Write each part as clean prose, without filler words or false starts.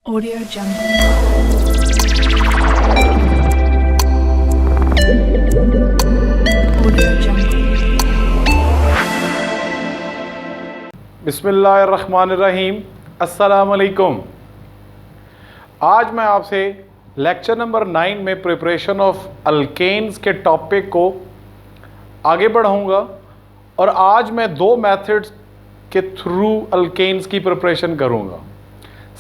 Audio Jungle. Audio Jungle. बिस्मिल्लाहिर्रहमानिर्रहीम। अस्सलाम वालेकुम। आज मैं आपसे लेक्चर नंबर 9 में प्रिपरेशन ऑफ अल्केन्स के टॉपिक को आगे बढ़ाऊंगा और आज मैं दो मेथड्स के थ्रू अल्केन्स की प्रिपरेशन करूंगा।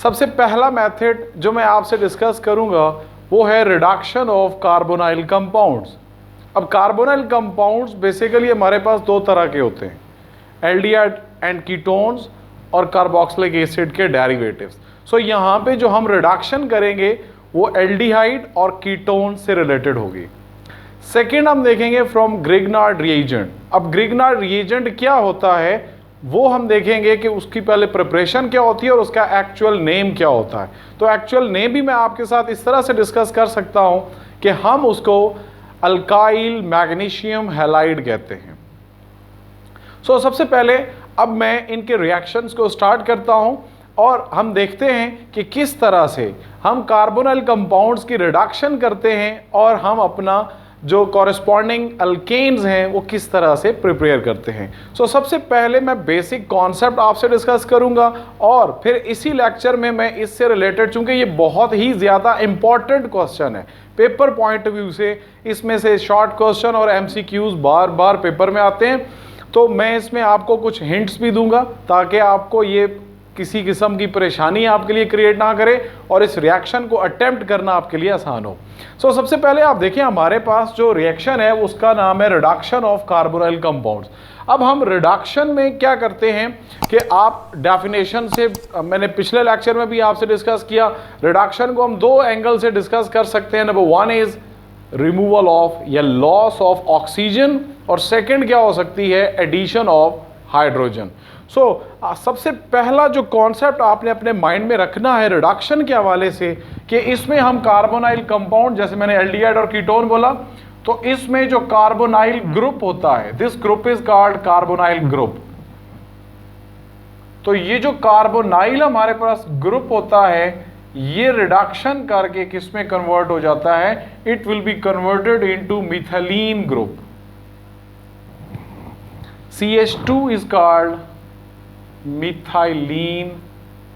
सबसे पहला मेथड जो मैं आपसे डिस्कस करूंगा वो है रिडक्शन ऑफ कार्बोनाइल कंपाउंड्स। अब कार्बोनाइल कंपाउंड्स बेसिकली हमारे पास दो तरह के होते हैं, एल्डिहाइड एंड कीटोन्स और कार्बोक्सिलिक एसिड के डेरिवेटिव्स। सो यहाँ पे जो हम रिडक्शन करेंगे वो एल्डिहाइड और कीटोन से रिलेटेड होगी। सेकेंड हम देखेंगे फ्रॉम ग्रिग्नार्ड रिएजेंट। अब ग्रिग्नार्ड रिएजेंट क्या होता है वो हम देखेंगे कि उसकी पहले प्रिपरेशन क्या होती है और उसका एक्चुअल नेम क्या होता है। तो एक्चुअल नेम भी मैं आपके साथ इस तरह से डिस्कस कर सकता हूं कि हम उसको अल्काइल मैग्नीशियम हैलाइड कहते हैं। सो सबसे पहले अब मैं इनके रिएक्शंस को स्टार्ट करता हूं और हम देखते हैं कि किस तरह से हम कार्बोनाइल कंपाउंड्स की रिडक्शन करते हैं और हम अपना जो कॉरेस्पॉन्डिंग अल्केन्स हैं वो किस तरह से प्रिपेयर करते हैं। सो सबसे पहले मैं बेसिक कॉन्सेप्ट आपसे डिस्कस करूंगा और फिर इसी लेक्चर में मैं इससे रिलेटेड, चूंकि ये बहुत ही ज़्यादा इंपॉर्टेंट क्वेश्चन है पेपर पॉइंट ऑफ व्यू से, इसमें से शॉर्ट क्वेश्चन और एमसीक्यूज बार बार पेपर में आते हैं, तो मैं इसमें आपको कुछ हिंट्स भी दूंगा ताकि आपको ये किसी किस्म की परेशानी आपके लिए क्रिएट ना करे और इस रिएक्शन को अटेम्प्ट करना आपके लिए आसान हो। सो सबसे पहले आप देखिए हमारे पास जो रिएक्शन है उसका नाम है रिडक्शन ऑफ कार्बोनाइल कंपाउंड्स। अब हम रिडक्शन में क्या करते हैं कि आप डेफिनेशन से, मैंने पिछले लेक्चर में भी आपसे डिस्कस किया, रिडक्शन को हम दो एंगल से डिस्कस कर सकते हैं। Number one is removal of या लॉस ऑफ ऑक्सीजन और सेकेंड क्या हो सकती है, एडिशन ऑफ हाइड्रोजन। सबसे पहला जो कॉन्सेप्ट आपने अपने माइंड में रखना है रिडक्शन के हवाले से कि इसमें हम कार्बोनाइल कंपाउंड, जैसे मैंने एल्डिहाइड और कीटोन बोला, तो इसमें जो कार्बोनाइल ग्रुप होता है, this group is called carbonyl group. तो ये जो कार्बोनाइल हमारे पास ग्रुप होता है ये रिडक्शन करके किस में कन्वर्ट हो जाता है, it will be converted into methylene group. CH2 is called methylene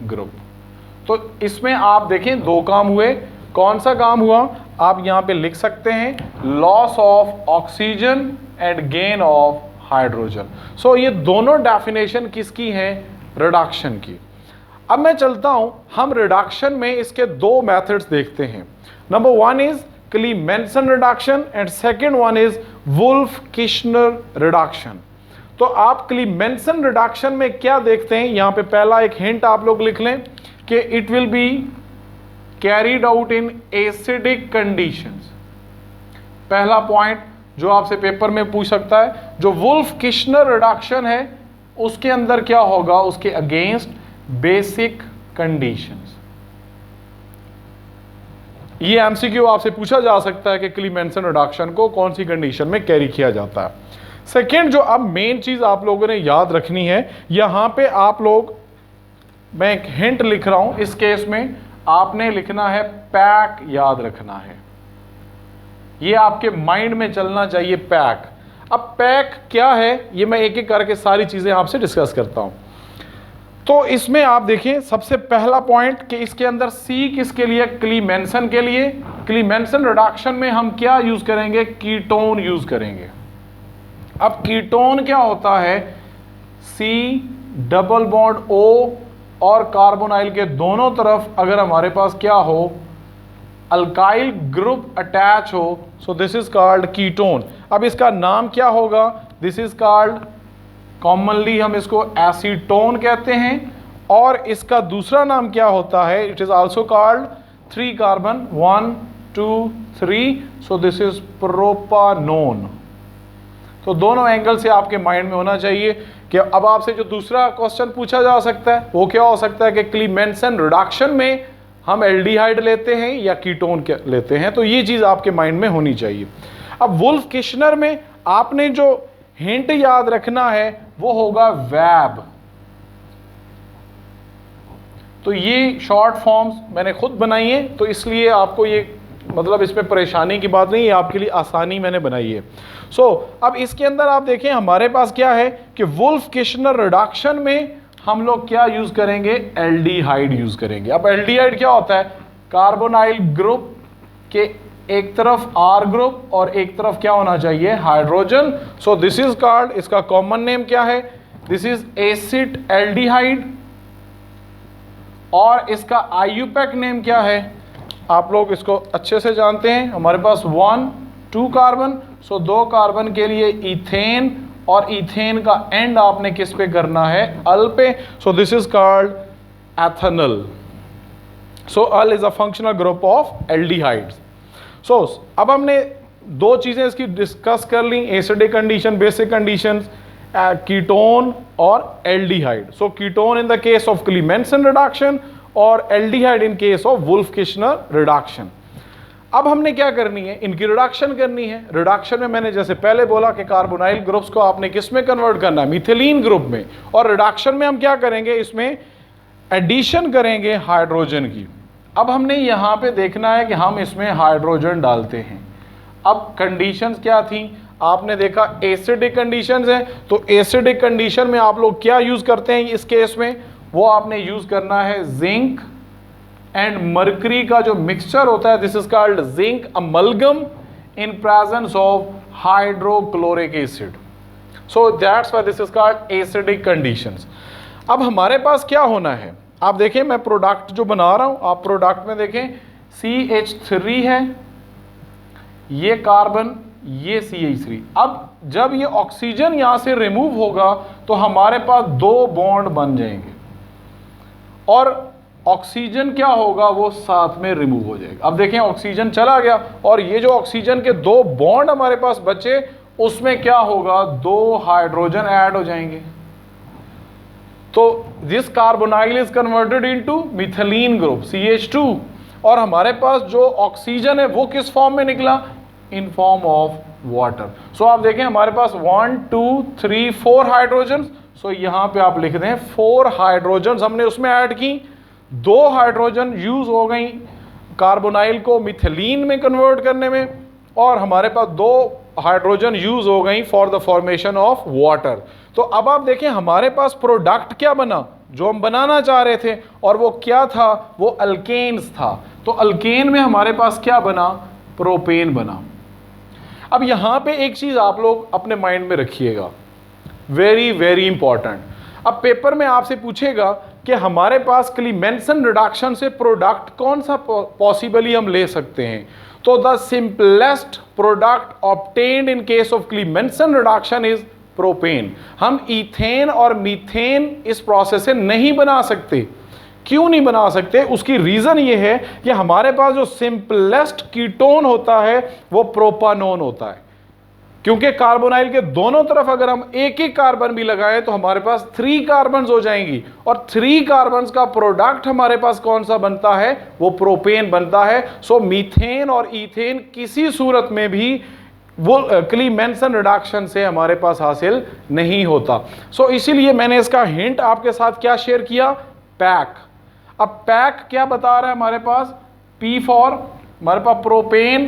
group. तो इसमें आप देखें दो काम हुए। कौन सा काम हुआ आप यहां पे लिख सकते हैं, loss of oxygen and gain of hydrogen. So ये दोनों डेफिनेशन किसकी हैं, रिडक्शन की। अब मैं चलता हूं, हम रिडक्शन में इसके दो मेथड्स देखते हैं। Number one is क्लीमेंसन reduction and second one is wolf-Kishner reduction. तो आप क्लीमेंसन रिडक्शन में क्या देखते हैं, यहां पे पहला एक हिंट आप लोग लिख लें कि it will be carried out in acidic conditions. पहला पॉइंट जो आपसे पेपर में पूछ सकता है, जो वुल्फ-किश्नर रिडक्शन है उसके अंदर क्या होगा, उसके अगेंस्ट बेसिक कंडीशंस। ये एमसीक्यू आपसे पूछा जा सकता है कि क्लीमेंसन रिडक्शन को कौन सी कंडीशन में कैरी किया जाता है। सेकेंड जो अब मेन चीज आप लोगों ने याद रखनी है, यहां पे आप लोग, मैं एक हिंट लिख रहा हूं, इस केस में आपने लिखना है पैक, याद रखना है, ये आपके माइंड में चलना चाहिए, पैक। अब पैक क्या है ये मैं एक एक करके सारी चीजें आपसे डिस्कस करता हूं। तो इसमें आप देखिए सबसे पहला पॉइंट कि इसके अंदर C किसके लिए, क्लीमेंसन के लिए। क्लीमेंसन रिडक्शन में हम क्या यूज करेंगे, कीटोन यूज करेंगे। अब कीटोन क्या होता है, C डबल बॉन्ड O और कार्बोनाइल के दोनों तरफ अगर हमारे पास क्या हो, अल्काइल ग्रुप अटैच हो, सो दिस इज कॉल्ड कीटोन। अब इसका नाम क्या होगा, दिस इज कॉल्ड, कॉमनली हम इसको एसीटोन कहते हैं, और इसका दूसरा नाम क्या होता है, it is also called 3 carbon 1 2 3, so this is propanone. तो दोनों एंगल से आपके माइंड में होना चाहिए कि अब आपसे जो दूसरा क्वेश्चन पूछा जा सकता है वो क्या हो सकता है कि क्लीमेंसन रिडक्शन में हम एल्डिहाइड लेते हैं या कीटोन लेते हैं, तो ये चीज आपके माइंड में होनी चाहिए। अब वुल्फ-किश्नर में आपने जो हिंट याद रखना है वो होगा वैब। तो ये शॉर्ट फॉर्म्स मैंने खुद बनाई है, तो इसलिए आपको ये मतलब इसमें परेशानी की बात नहीं है, आपके लिए आसानी मैंने बनाई है। अब इसके अंदर आप देखें हमारे पास क्या है कि वुल्फ किश्नर रिडक्शन में हम लोग क्या यूज करेंगे, एल्डिहाइड यूज करेंगे। अब एल्डिहाइड क्या होता है, कार्बोनाइल ग्रुप के एक तरफ R ग्रुप और एक तरफ क्या होना चाहिए, hydrogen. So this is called, इसका कॉमन नेम क्या है, दिस इज एसिड एल्डिहाइड। और इसका आईयूपैक नेम क्या है, आप लोग इसको अच्छे से जानते हैं, हमारे पास 1 2 कार्बन, सो 2 कार्बन के लिए इथेन, और इथेन का एंड आपने किस पे करना है, अल पे। So this is called ethanol. So al is a functional group of aldehydes. So अब हमने दो चीजें इसकी डिस्कस कर ली, acidic condition, basic conditions, ketone और aldehyde. So ketone in the case of Clemmensen reduction और aldehyde in case of Wolff Kishner reduction. अब हमने क्या करनी है, इनकी रिडक्शन करनी है। रिडक्शन में मैंने जैसे पहले बोला कि कार्बोनाइल ग्रुप्स को आपने किस में कन्वर्ट करना है, मिथिलीन ग्रुप में। और रिडक्शन में हम क्या करेंगे, इसमें एडिशन करेंगे हाइड्रोजन की। अब हमने यहाँ पे देखना है कि हम इसमें हाइड्रोजन डालते हैं। अब कंडीशंस क्या थी, आपने देखा एसिडिक कंडीशंस है, तो एसिडिक कंडीशन में आप लोग क्या यूज करते हैं इस केस में, वो आपने यूज करना है जिंक एंड मर्करी का जो मिक्सचर होता है, this is called zinc amalgam in presence of hydrochloric acid. So that's why this is called acidic conditions. अब हमारे पास क्या होना है, आप देखें मैं प्रोडक्ट जो बना रहा हूं, आप प्रोडक्ट में देखें CH3 है, ये कार्बन, ये CH3। अब जब ये ऑक्सीजन यहां से रिमूव होगा तो हमारे पास 2 बॉन्ड बन जाएंगे और ऑक्सीजन क्या होगा, वो साथ में रिमूव हो जाएगा। अब देखें ऑक्सीजन चला गया और ये जो ऑक्सीजन के 2 बॉन्ड हमारे पास बचे, उसमें क्या होगा, 2 हाइड्रोजन ऐड हो जाएंगे। तो this carbonyl is converted into methylene group CH2, और हमारे पास जो ऑक्सीजन है वो किस फॉर्म में निकला, इन फॉर्म ऑफ वाटर। सो आप देखें हमारे पास 1 2 3 4 हाइड्रोजन। सो यहां पे आप लिख दें 4 हाइड्रोजन हमने उसमें ऐड की, 2 हाइड्रोजन यूज हो गई कार्बोनाइल को मिथिलीन में कन्वर्ट करने में, और हमारे पास 2 हाइड्रोजन यूज हो गई for the formation of water. तो अब आप देखें हमारे पास प्रोडक्ट क्या बना, जो हम बनाना चाह रहे थे, और वो क्या था, वो अल्केन्स था। तो अल्केन में हमारे पास क्या बना, प्रोपेन बना। अब यहां पे एक चीज आप लोग अपने माइंड में रखिएगा, वेरी वेरी इंपॉर्टेंट। अब पेपर में आपसे पूछेगा कि हमारे पास क्लीमेंसन रिडक्शन से प्रोडक्ट कौन सा पॉसिबली हम ले सकते हैं, तो the simplest product obtained in case of Clemmensen reduction is propane. हम इथेन और मीथेन इस प्रोसेस से नहीं बना सकते। क्यों नहीं बना सकते, उसकी रीजन ये है कि हमारे पास जो सिंपलेस्ट कीटोन होता है वो प्रोपानोन होता है। क्योंकि कार्बोनाइल के दोनों तरफ अगर हम एक एक कार्बन भी लगाएं तो हमारे पास 3 कार्बन हो जाएंगी, और 3 कार्बन का प्रोडक्ट हमारे पास कौन सा बनता है, वो प्रोपेन बनता है। सो मीथेन और इथेन किसी सूरत में भी वो क्लीमेंसन रिडक्शन से हमारे पास हासिल नहीं होता। सो इसीलिए मैंने इसका हिंट आपके साथ क्या शेयर किया, पैक। अब पैक क्या बता रहा है हमारे पास, P फॉर हमारे पास propane,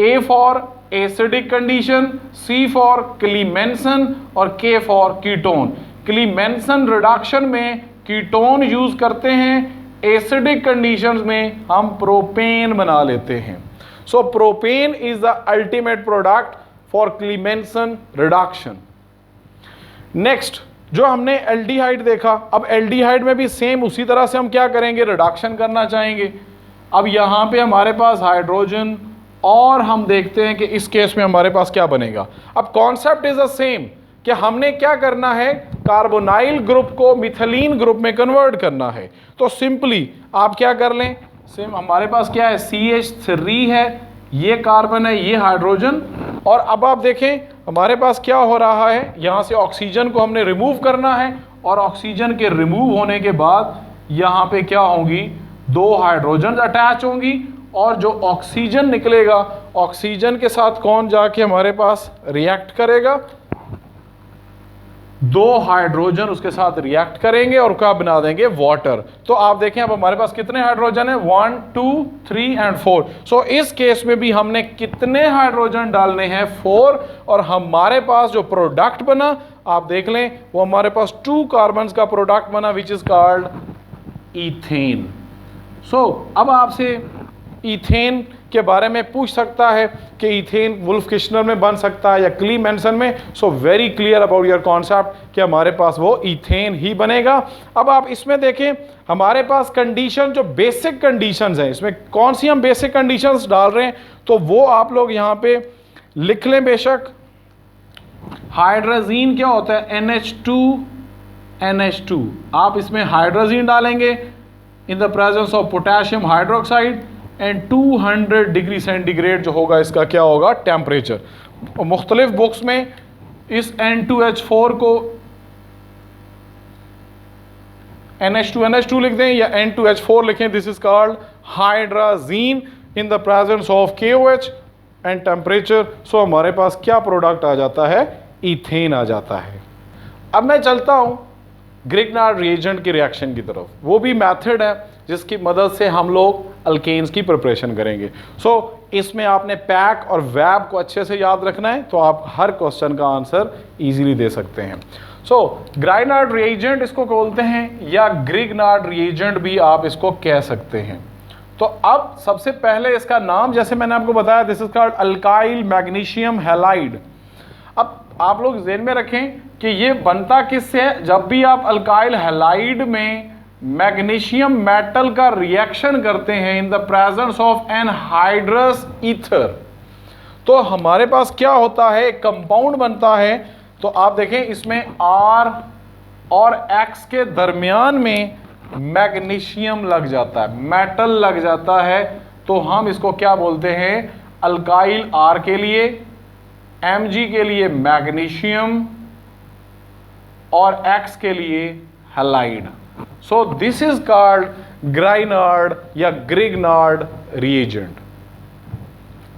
A for acidic condition, C for Clemmensen और K for ketone. Clemmensen reduction में कीटोन यूज करते हैं, एसिडिक कंडीशंस में हम प्रोपेन बना लेते हैं। So propane is the ultimate product for Clemmensen reduction. Next जो हमने एल्डिहाइड देखा, अब एल्डिहाइड में भी सेम उसी तरह से हम क्या करेंगे, रिडक्शन करना चाहेंगे। अब यहां पे हमारे पास हाइड्रोजन, और हम देखते हैं कि इस केस में हमारे पास क्या बनेगा। अब कॉन्सेप्ट इज द सेम कि हमने क्या करना है, कार्बोनाइल ग्रुप को मिथिलीन ग्रुप में कन्वर्ट करना है। तो सिंपली आप क्या कर लें, सेम हमारे पास क्या है, CH3 है, ये कार्बन है, ये हाइड्रोजन, और अब आप देखें हमारे पास क्या हो रहा है, यहां से ऑक्सीजन को हमने रिमूव करना है, और ऑक्सीजन के रिमूव होने के बाद यहां पे क्या होंगी, 2 हाइड्रोजन अटैच होंगी, और जो ऑक्सीजन निकलेगा, ऑक्सीजन के साथ कौन जाके हमारे पास रिएक्ट करेगा, दो हाइड्रोजन उसके साथ रिएक्ट करेंगे और क्या बना देंगे, वाटर। तो आप देखें अब हमारे पास कितने हाइड्रोजन है, 1 2 3 एंड 4। सो इस केस में भी हमने कितने हाइड्रोजन डालने हैं, 4, और हमारे पास जो प्रोडक्ट बना आप देख लें वो हमारे पास 2 कार्बन का प्रोडक्ट बना विच इज कॉल्ड ईथेन। सो अब आपसे ईथेन के बारे में पूछ सकता है कि ईथेन वुल्फ किश्नर में बन सकता है या क्लीमेंसन में। So very clear about your concept कि हमारे पास वो ईथेन ही बनेगा। अब आप इसमें देखें हमारे पास कंडीशन जो बेसिक कंडीशंस हैं, इसमें कौन सी हम बेसिक कंडीशंस डाल रहे हैं तो वो आप लोग यहाँ पे लिख लें बेशक। हाइड्रोजीन क्या होता है, NH2 आप इसमें हाइड्रोजीन डालेंगे इन the presence of potassium hydroxide and 200 degree centigrade जो होगा इसका क्या होगा, टेम्परेचर। मुख्तलिफ बुक्स में इस N2H4 को NH2 लिख दें या N2H4 लिखें, this is called hydrazine in the presence of KOH and temperature. So हमारे पास क्या प्रोडक्ट आ जाता है, ईथेन आ जाता है। अब मैं चलता हूं ग्रिग्नार्ड रिएजेंट की रिएक्शन की तरफ। वो भी मेथड है जिसकी मदद से हम लोग अल्केन्स की प्रिपरेशन करेंगे। सो इसमें आपने पैक और वैब को अच्छे से याद रखना है तो आप हर क्वेश्चन का आंसर इजीली दे सकते हैं। सो ग्रिग्नार्ड रिएजेंट इसको बोलते हैं या ग्रिग्नार्ड रिएजेंट भी आप इसको कह सकते हैं। तो अब सबसे पहले इसका नाम जैसे मैंने आपको बताया, this is called alkyl magnesium halide. अब आप लोग ज़हन में रखें कि ये बनता किससे है, जब भी आप अल्काइल हैलाइड में मैग्नीशियम मेटल का रिएक्शन करते हैं इन the presence of anhydrous ether तो हमारे पास क्या होता है, एक कंपाउंड बनता है। तो आप देखें इसमें R और X के दरमियान में मैग्नीशियम लग जाता है, मेटल लग जाता है। तो हम इसको क्या बोलते हैं, अल्काइल R के लिए, Mg के लिए मैग्नीशियम और X के लिए halide. So this is called Grignard या ग्रिग्नार्ड रिएजेंट।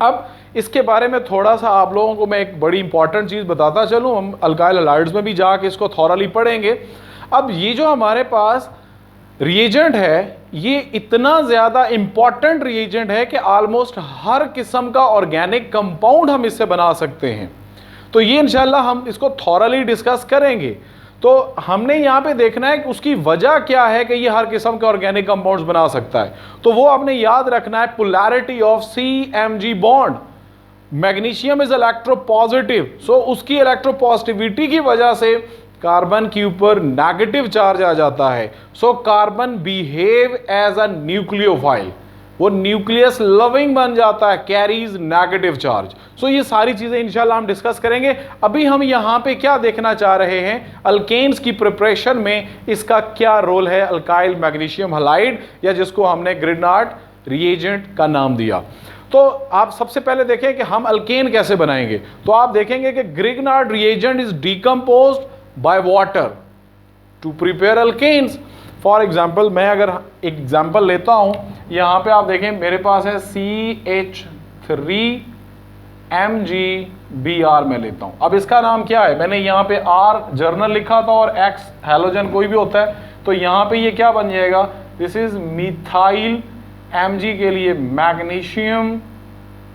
अब इसके बारे में थोड़ा सा आप लोगों को मैं एक बड़ी इंपॉर्टेंट चीज बताता चलूं, हम अल्काइल हैलाइड्स में भी जाके इसको थॉरली पढ़ेंगे। अब ये जो हमारे पास रिएजेंट है ये इतना ज़्यादा इंपॉर्टेंट रिएजेंट है कि ऑलमोस्ट हर किस्म का ऑर्गेनिक कंपाउंड हम इससे बना सकते हैं। तो ये इंशाल्लाह हम इसको थॉरली डिस्कस करेंगे। तो हमने यहाँ पे देखना है कि उसकी वजह क्या है कि ये हर किस्म के ऑर्गेनिक कंपाउंड्स बना सकता है। तो वो आपने याद रखना है, polarity of CMg bond. Magnesium is electropositive, so उसकी इलेक्ट्रोपॉजिटिविटी की वजह से कार्बन के ऊपर नेगेटिव चार्ज आ जाता है। So carbon behave as a nucleophile, वो न्यूक्लियस लविंग बन जाता है, कैरीज नेगेटिव चार्ज। सो ये सारी चीजें इंशाल्लाह हम डिस्कस करेंगे। अभी हम यहाँ पे क्या देखना चाह रहे हैं, अल्केन्स की प्रिपरेशन में इसका क्या रोल है, अल्काइल मैग्नीशियम हैलाइड या जिसको हमने ग्रिग्नार्ड रिएजेंट का नाम दिया। तो आप सबसे पहले देखें कि हम अल्केन कैसे बनाएंगे। तो आप देखेंगे कि Grignard reagent is decomposed by water to prepare alkanes. For example मैं अगर एग्जाम्पल लेता हूं, यहां पे आप देखें मेरे पास है CH3MgBr मैं लेता हूं। अब इसका नाम क्या है, मैंने यहां पे R जर्नल लिखा था और X हैलोजन कोई भी होता है, तो यहां पे ये क्या बन जाएगा, दिस इज मिथाइल, Mg के लिए मैग्नीशियम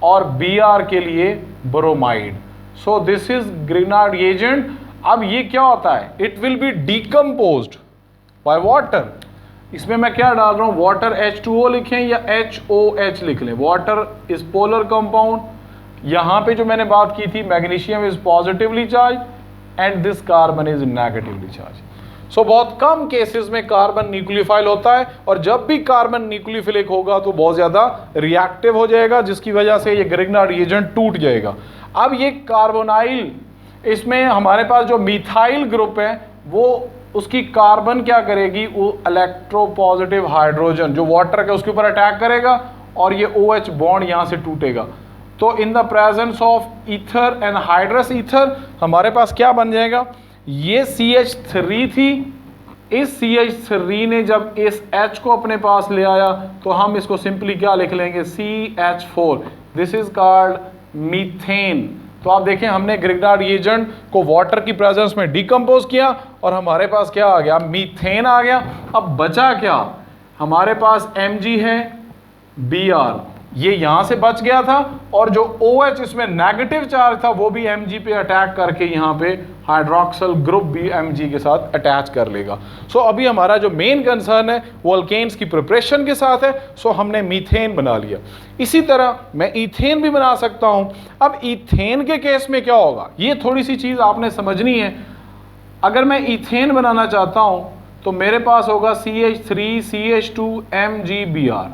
और Br के लिए bromide. So this is Grignard reagent. अब ये क्या होता है, it will be decomposed by water. इसमें मैं क्या डाल रहा हूं, वाटर H2O लिखें या HOH लिख लें। वाटर इज पोलर कंपाउंड, यहां पे जो मैंने बात की थी magnesium is positively charge and this carbon is negatively charge. So बहुत कम केसेस में कार्बन न्यूक्लियोफाइल होता है और जब भी कार्बन न्यूक्लियोफिलिक होगा तो बहुत ज्यादा रिएक्टिव हो जाएगा, जिसकी वजह से ये ग्रिग्नार्ड रिएजेंट टूट जाएगा। अब ये कार्बोनाइल, इसमें हमारे पास जो मिथाइल ग्रुप है वो उसकी कार्बन क्या करेगी, वो इलेक्ट्रोपॉजिटिव हाइड्रोजन जो वाटर का उसके ऊपर अटैक करेगा और ये OH बॉन्ड यहां से टूटेगा। तो in the presence of ether and hydrous ether हमारे पास क्या बन जाएगा, ये CH3 थी, इस CH3 ने जब इस H को अपने पास ले आया तो हम इसको सिंपली क्या लिख लेंगे, CH4। This is called methane. तो आप देखें हमने ग्रिग्नार्ड रिएजेंट को वाटर की प्रेजेंस में डिकम्पोज किया और हमारे पास क्या आ गया, मीथेन आ गया। अब बचा क्या, हमारे पास Mg है, Br, ये यहां से बच गया था और जो OH इसमें नेगेटिव चार्ज था वो भी Mg पे अटैक करके यहाँ पे हाइड्रोक्सिल ग्रुप भी Mg के साथ अटैच कर लेगा। सो अभी हमारा जो मेन कंसर्न है वो अल्केन्स की प्रिपरेशन के साथ है। सो हमने मीथेन बना लिया। इसी तरह मैं ईथेन भी बना सकता हूं। अब ईथेन के केस में क्या होगा, ये थोड़ी सी चीज आपने समझनी है। अगर मैं ईथेन बनाना चाहता हूं तो मेरे पास होगा CH3 CH2 MgBr।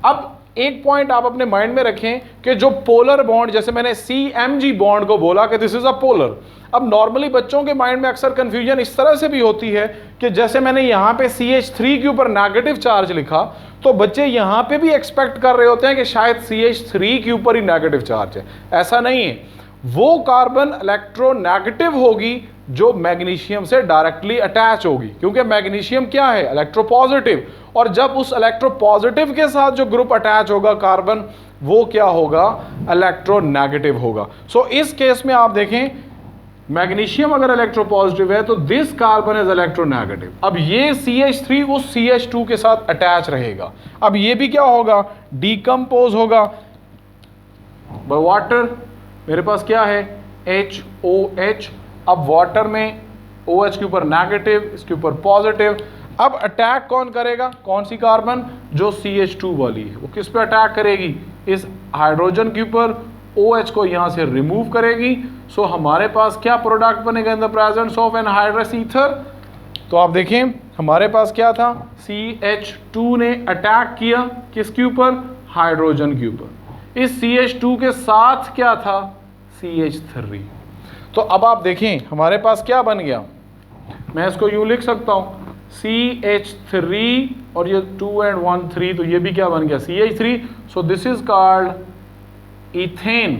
अब एक पॉइंट आप अपने माइंड में रखें कि जो पोलर बॉन्ड, जैसे मैंने CMG बॉन्ड को बोला कि दिस इज अ पोलर। अब नॉर्मली बच्चों के माइंड में अक्सर कंफ्यूजन इस तरह से भी होती है कि जैसे मैंने यहाँ पे CH3 के ऊपर नेगेटिव चार्ज लिखा तो बच्चे यहाँ पे भी एक्सपेक्ट कर रहे होते हैं कि शायद CH3 के ऊपर ही नेगेटिव चार्ज है। ऐसा नहीं है, वो कार्बन इलेक्ट्रोनेगेटिव होगी जो मैग्नीशियम से डायरेक्टली अटैच होगी, क्योंकि मैग्नीशियम क्या है, इलेक्ट्रोपॉजिटिव। और जब उस इलेक्ट्रोपॉजिटिव के साथ जो ग्रुप अटैच होगा कार्बन, वो क्या होगा, इलेक्ट्रोनेगेटिव होगा। सो इस केस में आप देखें मैग्नीशियम अगर इलेक्ट्रोपॉजिटिव है तो दिस कार्बन इज इलेक्ट्रोनेगेटिव। अब ये CH3 उस CH2 के साथ अटैच रहेगा। अब ये भी क्या होगा, डिकम्पोज होगा बाय वाटर। मेरे पास क्या है, HOH। अब वाटर में OH के ऊपर नेगेटिव, इसके ऊपर पॉजिटिव। अब अटैक कौन करेगा, कौन सी कार्बन, जो CH2 वाली है वो किस पे अटैक करेगी, इस हाइड्रोजन के ऊपर। OH को यहां से रिमूव करेगी। सो हमारे पास क्या प्रोडक्ट बनेगा इन the presence of anhydrous ether. तो आप देखें हमारे पास क्या था, CH2 ने अटैक किया किसके ऊपर, हाइड्रोजन के ऊपर। इस CH2 के साथ क्या था, CH3। तो अब आप देखें हमारे पास क्या बन गया, मैं इसको यूं लिख सकता हूं CH3 और ये 2 and 1 3, तो ये भी क्या बन गया, CH3। So this is called ethane.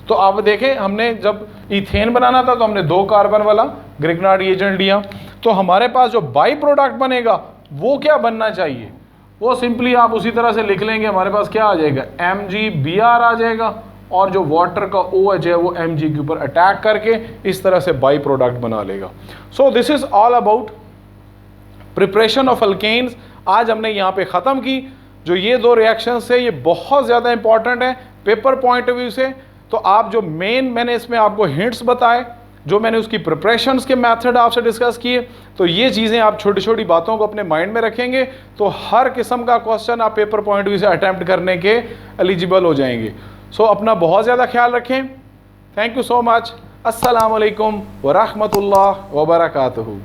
तो आप देखें हमने जब ईथेन बनाना था तो हमने 2 कार्बन वाला ग्रिग्नार्ड रिएजेंट लिया। तो हमारे पास जो बाई प्रोडक्ट बनेगा वो क्या बनना चाहिए, वो सिंपली आप उसी तरह से लिख लेंगे। हमारे पास क्या आ जाएगा, MgBr आ जाएगा और जो वाटर का OH है वो Mg के ऊपर अटैक करके इस तरह से बाई प्रोडक्ट बना लेगा। So this is all about preparation of alkanes. आज हमने यहाँ पे ख़त्म की। जो ये 2 रिएक्शंस है ये बहुत ज़्यादा इंपॉर्टेंट है पेपर पॉइंट ऑफ व्यू से। तो आप जो मेन मैंने इसमें आपको हिंट्स बताए, जो मैंने उसकी प्रिपरेशंस के मेथड आपसे डिस्कस किए, तो ये चीज़ें आप छोटी छोटी बातों को अपने माइंड में रखेंगे तो हर किस्म का क्वेश्चन आप पेपर पॉइंट ऑफ व्यू से अटैम्प्ट करने के एलिजिबल हो जाएंगे। सो अपना बहुत ज़्यादा ख्याल रखें। Thank you so much. अस्सलाम वालेकुम व रहमतुल्लाह व बरकातहू।